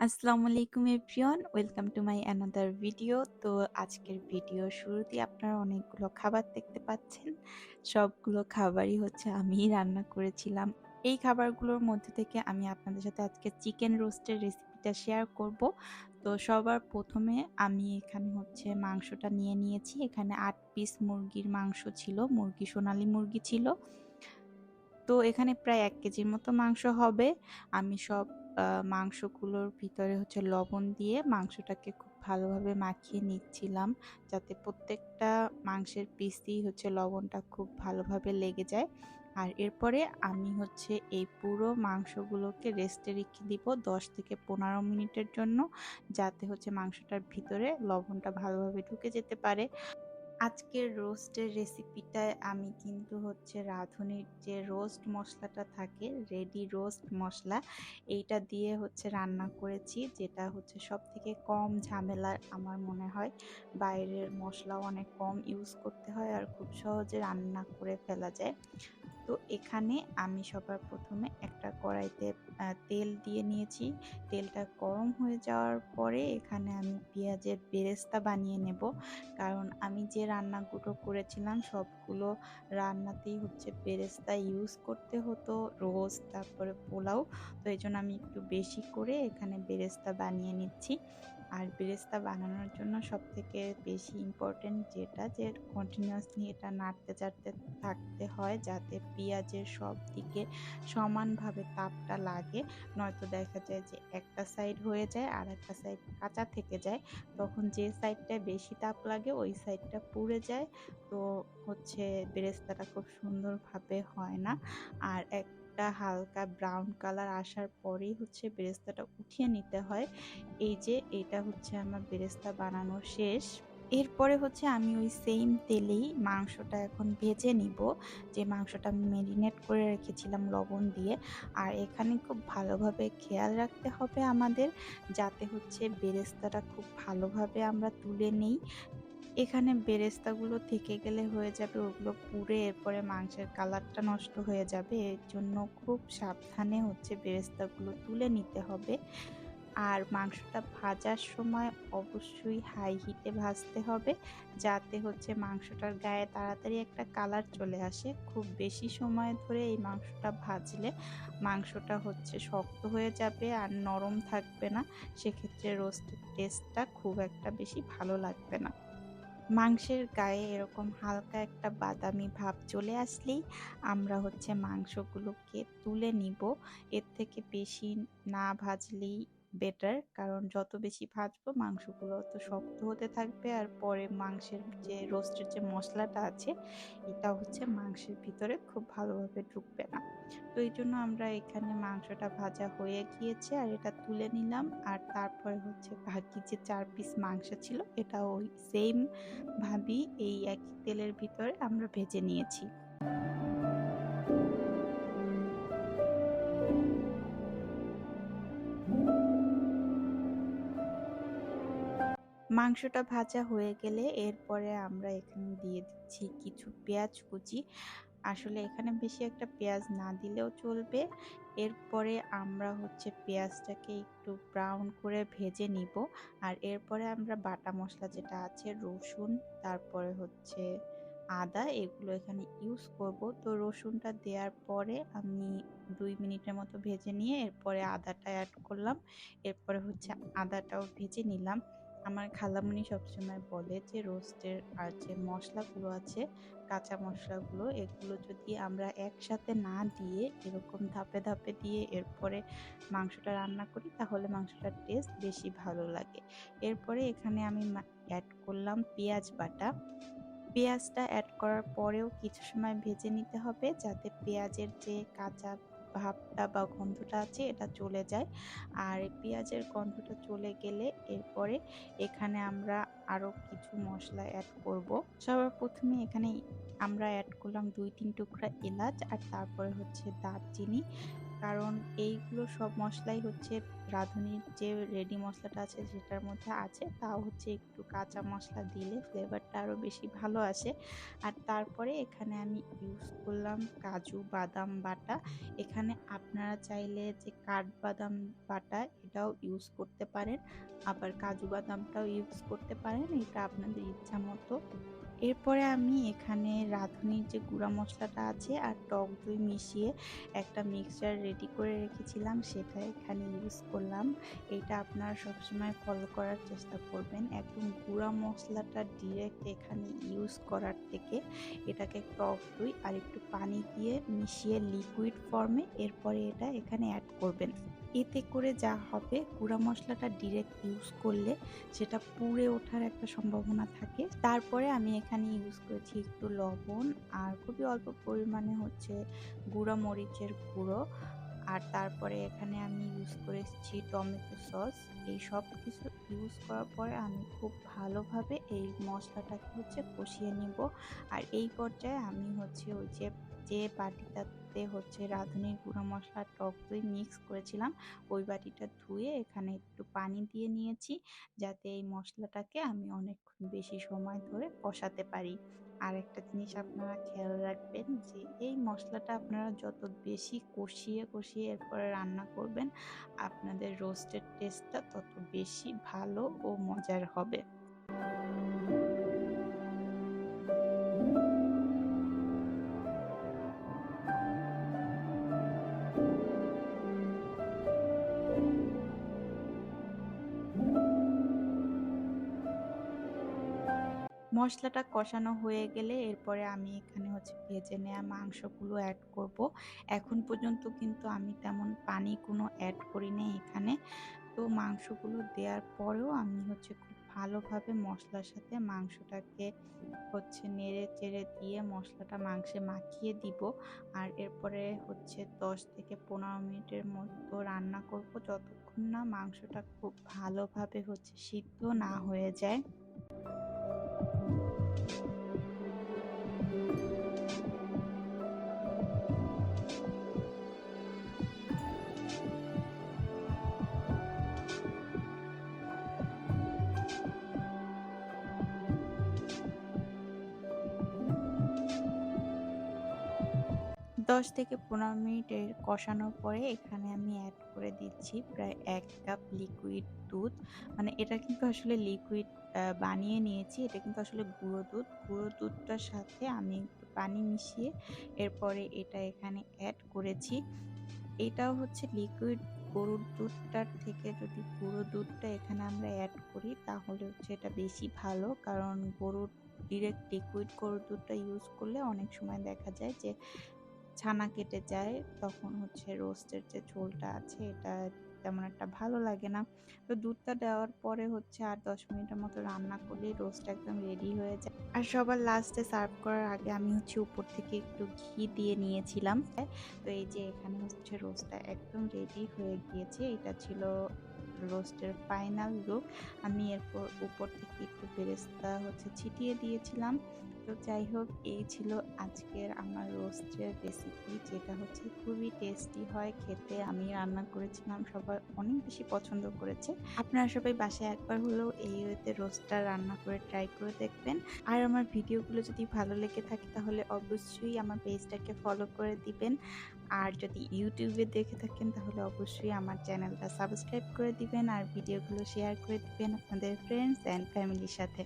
আসসালামু আলাইকুম everyone, welcome to my another video. তো আজকের ভিডিও শুরুতেই আপনারা অনেকগুলো খাবার দেখতে পাচ্ছেন। সবগুলো খাবারই হচ্ছে আমিই রান্না করেছিলাম। এই খাবারগুলোর মধ্যে থেকে আমি আপনাদের সাথে আজকে চিকেন রোস্টের রেসিপিটা শেয়ার করব। তো সবার প্রথমে আমি এখানে হচ্ছে মাংসটা নিয়ে নিয়েছি। এখানে ৮ পিস মুরগির মাংস ছিল, সোনালী মুরগি ছিল। তো এখানে প্রায় ১ কেজির মতো মাংস হবে। আমি সব মাংসগুলোর ভিতরে হচ্ছে লবণ দিয়ে মাংসটাকে খুব ভালোভাবে মাখিয়ে নিচ্ছিলাম, যাতে প্রত্যেকটা মাংসের পিসেই হচ্ছে লবণটা খুব ভালোভাবে লেগে যায়। আর এরপরে আমি হচ্ছে এই পুরো মাংসগুলোকে রেস্টে রেখে দিব ১০ থেকে ১৫ মিনিটের জন্য, যাতে হচ্ছে মাংসটার ভিতরে লবণটা ভালোভাবে ঢুকে যেতে পারে। আজকের রোস্টের রেসিপিটায় আমি কিন্তু হচ্ছে রাঁধুনির যে রোস্ট মশলাটা থাকে, রেডি রোস্ট মশলা, এইটা দিয়ে হচ্ছে রান্না করেছি, যেটা হচ্ছে সবথেকে কম ঝামেলার আমার মনে হয়। বাইরের মশলাও অনেক কম ইউজ করতে হয় আর খুব সহজে রান্না করে ফেলা যায়। তো এখানে আমি সবার প্রথমে একটা কড়াইতে তেল দিয়ে নিয়েছি। তেলটা গরম হয়ে যাওয়ার পরে এখানে আমি পেঁয়াজের বেরেস্তা বানিয়ে নেব। কারণ আমি যে রান্নাগুলো করেছিলাম সবগুলো রান্নাতেই হচ্ছে বেরেস্তা ইউজ করতে হতো, রোস্ট তারপরে পোলাও। তো এইজন্য আমি একটু বেশি করে এখানে বেরেস্তা বানিয়ে নিচ্ছি। আর বেরেস্তা বানানোর জন্য সবথেকে বেশি ইম্পর্টেন্ট যেটা, যে কন্টিনিউয়াসলি এটা নাড়তে চাড়তে থাকতে হয়, যাতে পেঁয়াজের সব দিকে সমানভাবে তাপটা লাগে। নয়তো দেখা যায় যে একটা সাইড হয়ে যায় আর একটা সাইড কাঁচা থেকে যায়। তখন যে সাইডটায় বেশি তাপ লাগে ওই সাইডটা পুড়ে যায়। তো হচ্ছে বেরেস্তাটা খুব সুন্দরভাবে হয় না। আর একটা হালকা ব্রাউন কালার আসার পরেই হচ্ছে বেরেস্তাটা উঠিয়ে নিতে হয়। এই যে এটা হচ্ছে আমার বেরেস্তা বানানো শেষ। এরপরে হচ্ছে আমি ওই সেম তেলেই মাংসটা এখন ভেজে নিব, যে মাংসটা আমি মেরিনেট করে রেখেছিলাম লবণ দিয়ে। আর এখানে খুব ভালোভাবে খেয়াল রাখতে হবে আমাদের, যাতে হচ্ছে বেরেস্তাটা খুব ভালোভাবে আমরা তুলে নেই। এখানে বেরেস্তাগুলো থেকে গেলে হয়ে যাবে ওগুলো পুড়ে এরপরে মাংসের কালারটা নষ্ট হয়ে যাবে। এর জন্য খুব সাবধানে হচ্ছে বেরেস্তাগুলো তুলে নিতে হবে। আর মাংসটা ভাজার সময় অবশ্যই হাই হিটে ভাজতে হবে, যাতে হচ্ছে মাংসটার গায়ে তাড়াতাড়ি একটা কালার চলে আসে। খুব বেশি সময় ধরে এই মাংসটা ভাজলে মাংসটা হচ্ছে শক্ত হয়ে যাবে আর নরম থাকবে না। সেক্ষেত্রে রোস্টের টেস্টটা খুব একটা বেশি ভালো লাগবে না। মাংসের গায়ে এরকম হালকা একটা বাদামি ভাব চলে আসলেই আমরা হচ্ছে মাংসগুলোকে তুলে নিব। এর থেকে বেশি না ভাজলেই বেটার, কারণ যত বেশি ভাজবো মাংসগুলো তো শক্ত হতে থাকবে আর পরে মাংসের যে রোস্টের যে মশলাটা আছে এটা হচ্ছে মাংসের ভিতরে খুব ভালোভাবে ঢুকবে না। তো এই জন্য আমরা এখানে মাংসটা ভাজা হয়ে গিয়েছে আর এটা তুলে নিলাম। আর তারপরে হচ্ছে বাকি যে ৪ পিস মাংস ছিল এটা ওই সেম ভাবি এই একই তেলের ভিতরে আমরা ভেজে নিয়েছি। মাংসটা ভাজা হয়ে গেলে এরপরে আমরা এখানে দিয়ে দিচ্ছি কিছু পেঁয়াজ কুচি। আসলে এখানে বেশি একটা পেঁয়াজ না দিলেও চলবে। এরপরে আমরা হচ্ছে পেঁয়াজটাকে একটু ব্রাউন করে ভেজে নিব। আর এরপরে আমরা বাটা মশলা যেটা আছে, রসুন তারপরে হচ্ছে আদা, এগুলো এখানে ইউজ করব। তো রসুনটা দেওয়ার পরে আমি ২ মিনিটের মতো ভেজে নিয়ে এরপরে আদাটা অ্যাড করলাম। এরপরে হচ্ছে আদাটাও ভেজে নিলাম। আমার খালামণি সবসময় বলে যে রোস্টের আর যে মশলাগুলো আছে, কাঁচা মশলাগুলো, এগুলো যদি আমরা একসাথে না দিয়ে এরকম ধাপে ধাপে দিয়ে এরপরে মাংসটা রান্না করি তাহলে মাংসটার টেস্ট বেশি ভালো লাগে। এরপরে এখানে আমি অ্যাড করলাম পেঁয়াজ বাটা। পেঁয়াজটা অ্যাড করার পরেও কিছু সময় ভেজে নিতে হবে, যাতে পেঁয়াজের যে কাঁচা ভাবটা বা গন্ধটা আছে এটা চলে যায়। আর পেঁয়াজের গন্ধটা চলে গেলে এরপরে এখানে আমরা আরও কিছু মশলা অ্যাড করব। সবার প্রথমে এখানে আমরা অ্যাড করলাম ২-৩ টুকরা এলাচ আর তারপরে হচ্ছে দারচিনি। কারণ এইগুলো সব মশলাই হচ্ছে রাঁধুনির যে রেডি মশলাটা আছে সেটার মধ্যে আছে, তাও হচ্ছে একটু কাঁচা মশলা দিলে ফ্লেভারটা আরও বেশি ভালো আসে। আর তারপরে এখানে আমি ইউজ করলাম কাজু বাদাম বাটা। এখানে আপনারা চাইলে যে কাঠবাদাম বাটা এটাও ইউজ করতে পারেন, আবার কাজু বাদামটাও ইউজ করতে পারেন, এটা আপনাদের ইচ্ছা মতো। এরপরে আমি এখানে রাঁধুনির যে গুঁড়া মশলাটা আছে আর টক দই মিশিয়ে একটা মিক্সচার রেডি করে রেখেছিলাম, সেটা এখানে ইউজ করলাম। এটা আপনারা সবসময় ফলো করার চেষ্টা করবেন। একদম গুঁড়া মশলাটা ডিরেক্ট এখানে ইউজ করার থেকে এটাকে টক দই আর একটু পানি দিয়ে মিশিয়ে লিকুইড ফর্মে এরপরে এটা এখানে অ্যাড করবেন। এতে করে যা হবে, গুঁড়া মশলাটা ডিরেক্ট ইউজ করলে সেটা পুড়ে ওঠার একটা সম্ভাবনা থাকে। তারপরে আমি এখানে ইউজ করেছি একটু লবণ আর খুবই অল্প পরিমাণে হচ্ছে গুঁড়া মরিচের গুঁড়ো। আর তারপরে এখানে আমি ইউজ করেছি টমেটো সস। এই সব কিছু ইউজ করার পরে আমি খুব ভালোভাবে এই মশলাটাকে হচ্ছে কষিয়ে নিব। আর এই পর্যায়ে আমি হচ্ছে ওই যে যে বাটিটাতে হচ্ছে রাঁধুনির গুঁড়া মশলা টক দই মিক্স করেছিলাম, ওই বাটিটা ধুয়ে এখানে একটু পানি দিয়ে নিয়েছি, যাতে এই মশলাটাকে আমি অনেকক্ষণ বেশি সময় ধরে কষাতে পারি। আর একটা জিনিস আপনারা খেয়াল রাখবেন যে এই মশলাটা আপনারা যত বেশি কষিয়ে কষিয়ে এরপরে রান্না করবেন, আপনাদের রোস্টের টেস্টটা তত বেশি ভালো ও মজার হবে। মশলাটা কষানো হয়ে গেলে এরপরে আমি এখানে হচ্ছে ভেজে নেওয়া মাংসগুলো অ্যাড করব। এখন পর্যন্ত কিন্তু আমি তেমন পানি কোনো অ্যাড করিনি এখানে। তো মাংসগুলো দেওয়ার পরেও আমি হচ্ছে খুব ভালোভাবে মশলার সাথে মাংসটাকে হচ্ছে নেড়ে চেড়ে দিয়ে মশলাটা মাংসে মাখিয়ে দিব। আর এরপরে হচ্ছে 10 থেকে 15 মিনিটের মতো রান্না করব, যতক্ষণ না মাংসটা খুব ভালোভাবে হচ্ছে সিদ্ধ না হয়ে যায়। 10 থেকে 15 মিনিট কষানোর পরে এখানে আমি অ্যাড করে দিচ্ছি প্রায় 1 কাপ লিকুইড দুধ। মানে এটা কিন্তু আসলে লিকুইড বানিয়ে নিয়েছি, এটা কিন্তু আসলে গুঁড়ো দুধ। গুঁড়ো দুধটার সাথে আমি একটু পানি মিশিয়ে এরপরে এটা এখানে অ্যাড করেছি। এটাও হচ্ছে লিকুইড গরুর দুধটার থেকে যদি গুঁড়ো দুধটা এখানে আমরা অ্যাড করি তাহলে হচ্ছে এটা বেশি ভালো, কারণ গরুর ডিরেক্ট লিকুইড গরুর দুধটা ইউজ করলে অনেক সময় দেখা যায় যে ছানা কেটে যায়, তখন হচ্ছে রোস্টের যে ঝোলটা আছে এটা তেমন একটা ভালো লাগে না। তো দুধটা দেওয়ার পরে হচ্ছে আর 10 মিনিটের মতো রান্না করলেই রোস্ট একদম রেডি হয়ে যায়। আর সবার লাস্টে সার্ভ করার আগে আমি হচ্ছে উপর থেকে একটু ঘি দিয়ে নিয়েছিলাম। তো এই যে এখানে হচ্ছে রোস্টটা একদম রেডি হয়ে গিয়েছে। এটা ছিল রোস্টের ফাইনাল লুক। আমি এরপর উপর থেকে একটু বেরেস্তা হচ্ছে ছিটিয়ে দিয়েছিলাম। তো যাই হোক, এই ছিল আজকের আমার রোস্টের রেসিপি, যেটা হচ্ছে খুবই টেস্টি হয় খেতে। আমি রান্না করেছিলাম, সবাই অনেক বেশি পছন্দ করেছে। আপনারা সবাই বাসায় একবার হলেও এই ওয়েতে রোস্টটা রান্না করে ট্রাই করে দেখবেন। আর আমার ভিডিওগুলো যদি ভালো লেগে থাকে তাহলে অবশ্যই আমার পেজটাকে ফলো করে দিবেন। আর যদি ইউটিউবে দেখে থাকেন তাহলে অবশ্যই আমার চ্যানেলটা সাবস্ক্রাইব করে দিবেন আর ভিডিওগুলো শেয়ার করে দিবেন আপনাদের ফ্রেন্ডস অ্যান্ড ফ্যামিলির সাথে।